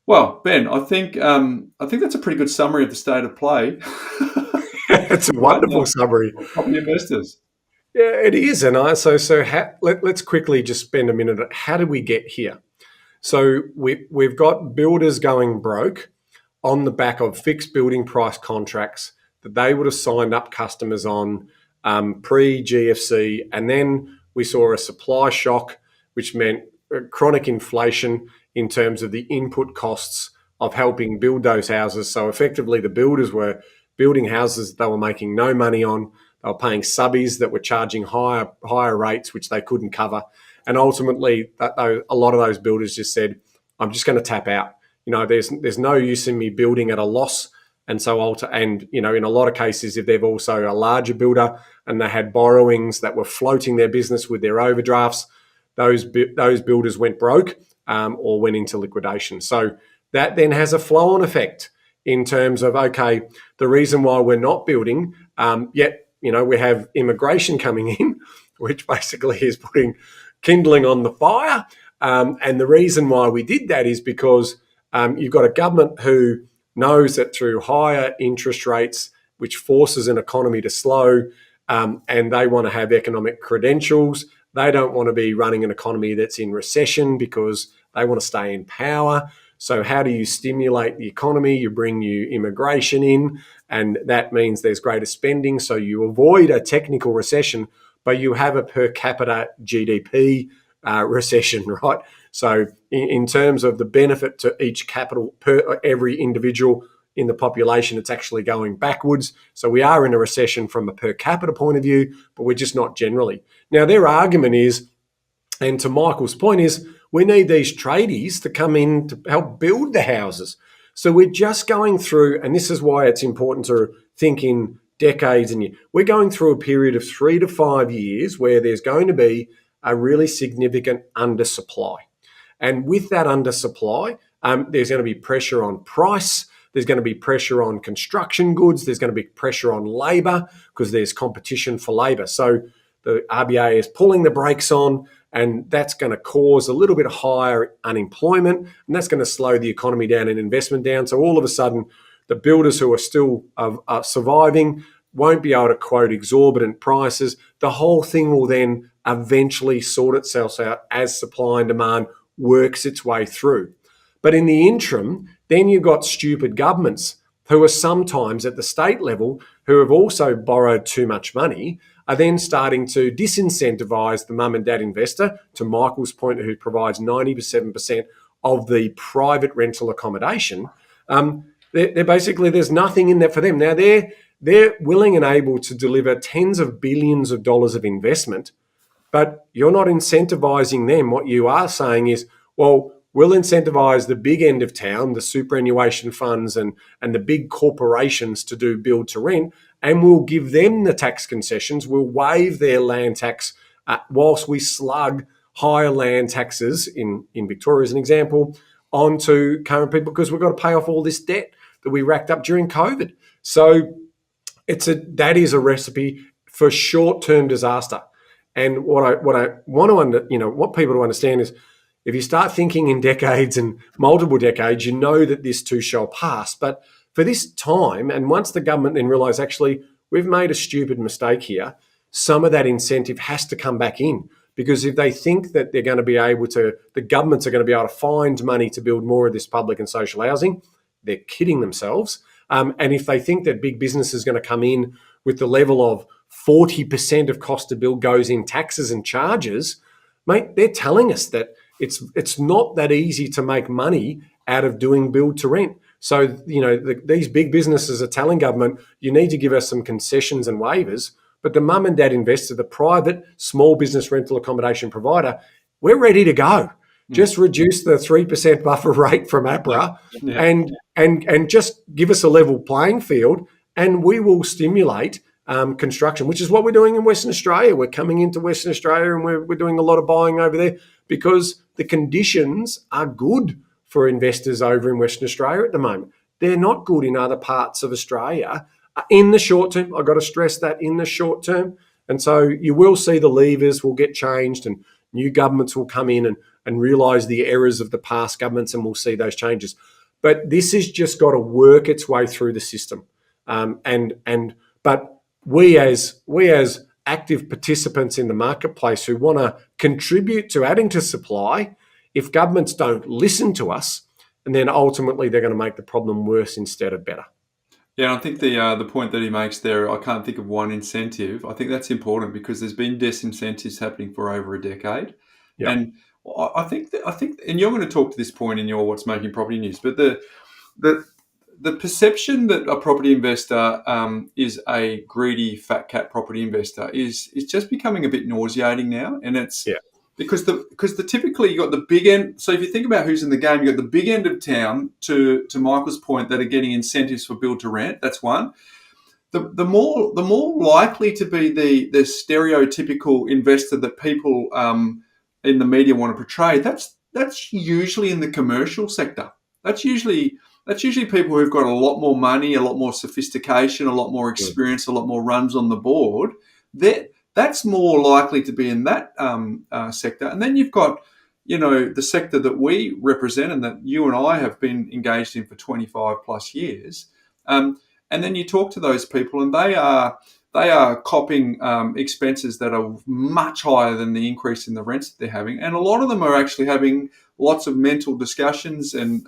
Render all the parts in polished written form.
Well, Ben, I think that's a pretty good summary of the state of play It's a right wonderful now summary. for property investors. Yeah, it is. And let's quickly just spend a minute. How did we get here? So we've got builders going broke on the back of fixed building price contracts that they would have signed up customers on pre GFC. And then we saw a supply shock, which meant chronic inflation in terms of the input costs of helping build those houses. So effectively, the builders were building houses they were making no money on. They were paying subbies that were charging higher rates, which they couldn't cover. And ultimately, a lot of those builders just said, "I'm just going to tap out. There's no use in me building at a loss." And so, in a lot of cases, if they've also a larger builder and they had borrowings that were floating their business with their overdrafts, those builders went broke or went into liquidation. So that then has a flow-on effect in terms of, okay, the reason why we're not building, yet we have immigration coming in, which basically is putting kindling on the fire. And the reason why we did that is because you've got a government who knows that through higher interest rates, which forces an economy to slow, and they want to have economic credentials. They don't want to be running an economy that's in recession because they want to stay in power. So how do you stimulate the economy? You bring new immigration in, and that means there's greater spending. So you avoid a technical recession, but you have a per capita GDP recession, right? So in terms of the benefit to each capital per every individual in the population, it's actually going backwards. So we are in a recession from a per capita point of view, but we're just not generally. Now, their argument is, and to Michael's point is, we need these tradies to come in to help build the houses. So we're just going through, and this is why it's important to think in decades and years. We're going through a period of 3 to 5 years where there's going to be a really significant undersupply. And with that undersupply, there's going to be pressure on price. There's going to be pressure on construction goods. There's going to be pressure on labour because there's competition for labour. So the RBA is pulling the brakes on, and that's going to cause a little bit higher unemployment, and that's going to slow the economy down and investment down. So all of a sudden, the builders who are still surviving won't be able to quote exorbitant prices. The whole thing will then eventually sort itself out as supply and demand works its way through. But in the interim, then you've got stupid governments who are sometimes at the state level who have also borrowed too much money are then starting to disincentivize the mum and dad investor, to Michael's point, who provides 97% of the private rental accommodation. They're basically, there's nothing in there for them. Now, they're willing and able to deliver tens of billions of dollars of investment, but you're not incentivizing them. What you are saying is, well, we'll incentivize the big end of town, the superannuation funds and the big corporations to do build to rent, and we'll give them the tax concessions. We'll waive their land tax whilst we slug higher land taxes in Victoria, as an example, onto current people because we've got to pay off all this debt that we racked up during COVID. So that is a recipe for short-term disaster. And what I want to what people to understand is, if you start thinking in decades and multiple decades, you know that this too shall pass. But for this time, and once the government then realise, actually, we've made a stupid mistake here, some of that incentive has to come back in. Because if they think that they're going to be able to, the governments are going to be able to find money to build more of this public and social housing, they're kidding themselves. And if they think that big business is going to come in with the level of 40% of cost to build goes in taxes and charges, mate, they're telling us that it's not that easy to make money out of doing build to rent. So, these big businesses are telling government, you need to give us some concessions and waivers. But the mum and dad investor, the private small business rental accommodation provider, we're ready to go. Just reduce the 3% buffer rate from APRA and just give us a level playing field, and we will stimulate construction, which is what we're doing in Western Australia. We're coming into Western Australia and we're doing a lot of buying over there because the conditions are good for investors over in Western Australia at the moment. They're not good in other parts of Australia in the short term. I've got to stress that, in the short term. And so you will see the levers will get changed and new governments will come in and realise the errors of the past governments, and we'll see those changes. But this has just got to work its way through the system. But we as active participants in the marketplace who want to contribute to adding to supply, if governments don't listen to us, and then ultimately they're going to make the problem worse instead of better. Yeah, I think the point that he makes there, I can't think of one incentive. I think that's important because there's been disincentives happening for over a decade, Yeah, and I think, and you're going to talk to this point in your what's making property news, but the the perception that a property investor is a greedy fat cat property investor is just becoming a bit nauseating now, and it's yeah, because the typically you got the big end. So if you think about who's in the game, you got the big end of town. To Michael's point, that are getting incentives for build to rent. That's one. The more likely to be the stereotypical investor that people in the media want to portray. That's usually in the commercial sector. That's usually that's usually people who've got a lot more money, a lot more sophistication, a lot more mm, experience, a lot more runs on the board. That's more likely to be in that sector. And then you've got, the sector that we represent and that you and I have been engaged in for 25 plus years. And then you talk to those people, and they are copping expenses that are much higher than the increase in the rents that they're having, and a lot of them are actually having lots of mental discussions and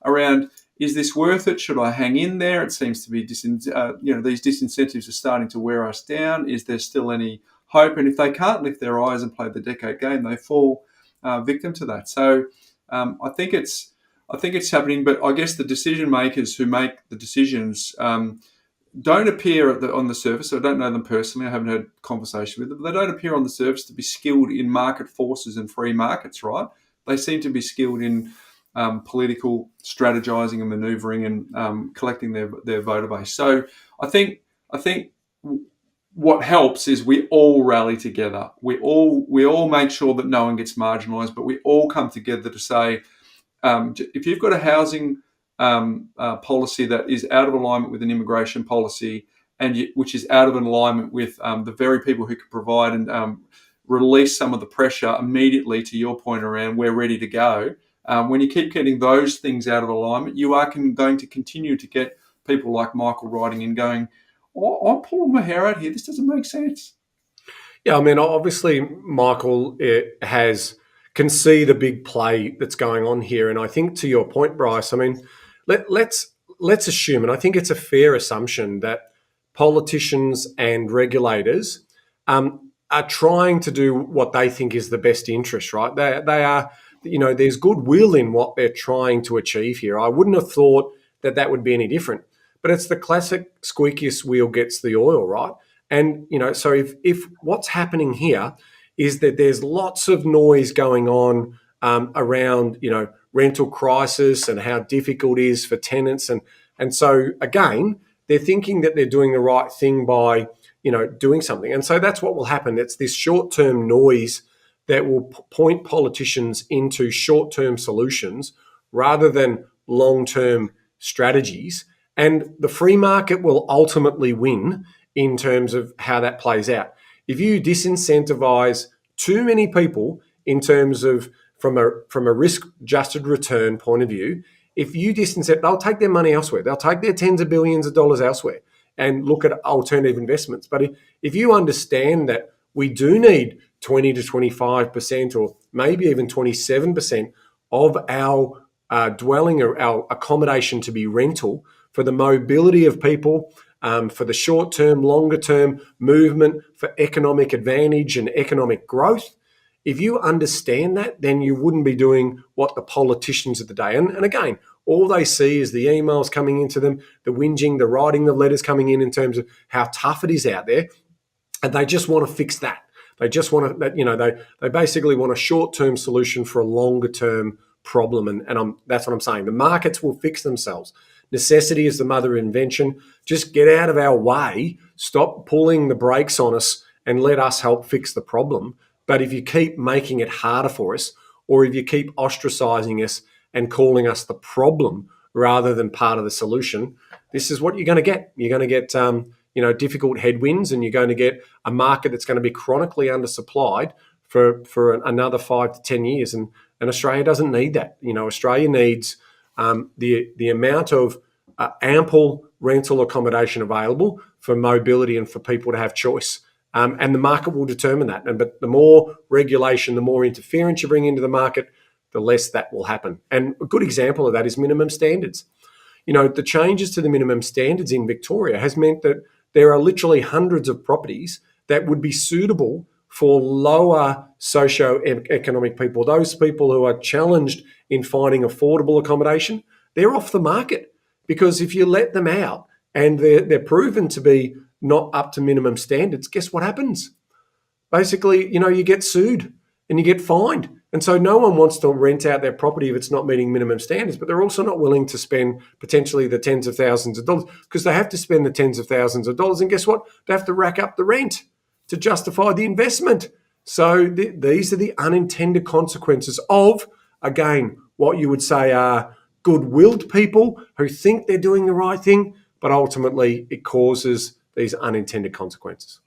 around, is this worth it? Should I hang in there? It seems to be these disincentives are starting to wear us down. Is there still any hope? And if they can't lift their eyes and play the decade game, they fall victim to that. So I think it's happening, but I guess the decision makers who make the decisions don't appear on the surface. I don't know them personally. I haven't had conversation with them. But they don't appear on the surface to be skilled in market forces and free markets, right? They seem to be skilled in political strategizing and maneuvering and collecting their voter base. So I think what helps is we all rally together. We all make sure that no one gets marginalised, but we all come together to say, if you've got a housing policy that is out of alignment with an immigration policy, which is out of alignment with the very people who can provide and release some of the pressure immediately, to your point around we're ready to go. When you keep getting those things out of alignment, you are going to continue to get people like Michael writing in going, oh, I'm pulling my hair out here. This doesn't make sense. yeah. I mean, obviously, Michael can see the big play that's going on here, and I think to your point, Bryce. I mean, let's assume, and I think it's a fair assumption that politicians and regulators are trying to do what they think is the best interest. Right? They are. There's goodwill in what they're trying to achieve here. I wouldn't have thought that would be any different. But it's the classic squeakiest wheel gets the oil, right? And so if what's happening here is that there's lots of noise going on around rental crisis and how difficult it is for tenants, and so again they're thinking that they're doing the right thing by doing something, and so that's what will happen. It's this short-term noise that will point politicians into short-term solutions rather than long-term strategies. And the free market will ultimately win in terms of how that plays out. If you disincentivize too many people in terms of from a risk-adjusted return point of view, if you disincentive, they'll take their money elsewhere. They'll take their tens of billions of dollars elsewhere and look at alternative investments. But if you understand that we do need 20 to 25% or maybe even 27% of our dwelling or our accommodation to be rental for the mobility of people, for the short term, longer term movement, for economic advantage and economic growth. If you understand that, then you wouldn't be doing what the politicians of the day. And again, all they see is the emails coming into them, the whinging, the writing, the letters coming in terms of how tough it is out there. And they just want to fix that. They just want to, they basically want a short-term solution for a longer-term problem. And that's what I'm saying. The markets will fix themselves. Necessity is the mother of invention. Just get out of our way. Stop pulling the brakes on us and let us help fix the problem. But if you keep making it harder for us, or if you keep ostracizing us and calling us the problem rather than part of the solution, this is what you're going to get. You're going to get difficult headwinds, and you're going to get a market that's going to be chronically undersupplied for another 5 to 10 years. And Australia doesn't need that. Australia needs the amount of ample rental accommodation available for mobility and for people to have choice. And the market will determine that. But the more regulation, the more interference you bring into the market, the less that will happen. And a good example of that is minimum standards. The changes to the minimum standards in Victoria has meant that there are literally hundreds of properties that would be suitable for lower socio-economic people. Those people who are challenged in finding affordable accommodation, they're off the market, because if you let them out and they're proven to be not up to minimum standards, guess what happens? Basically, you get sued and you get fined. And so no one wants to rent out their property if it's not meeting minimum standards, but they're also not willing to spend potentially the tens of thousands of dollars, because they have to spend the tens of thousands of dollars. And guess what? They have to rack up the rent to justify the investment. So these are the unintended consequences of, again, what you would say are good-willed people who think they're doing the right thing, but ultimately it causes these unintended consequences.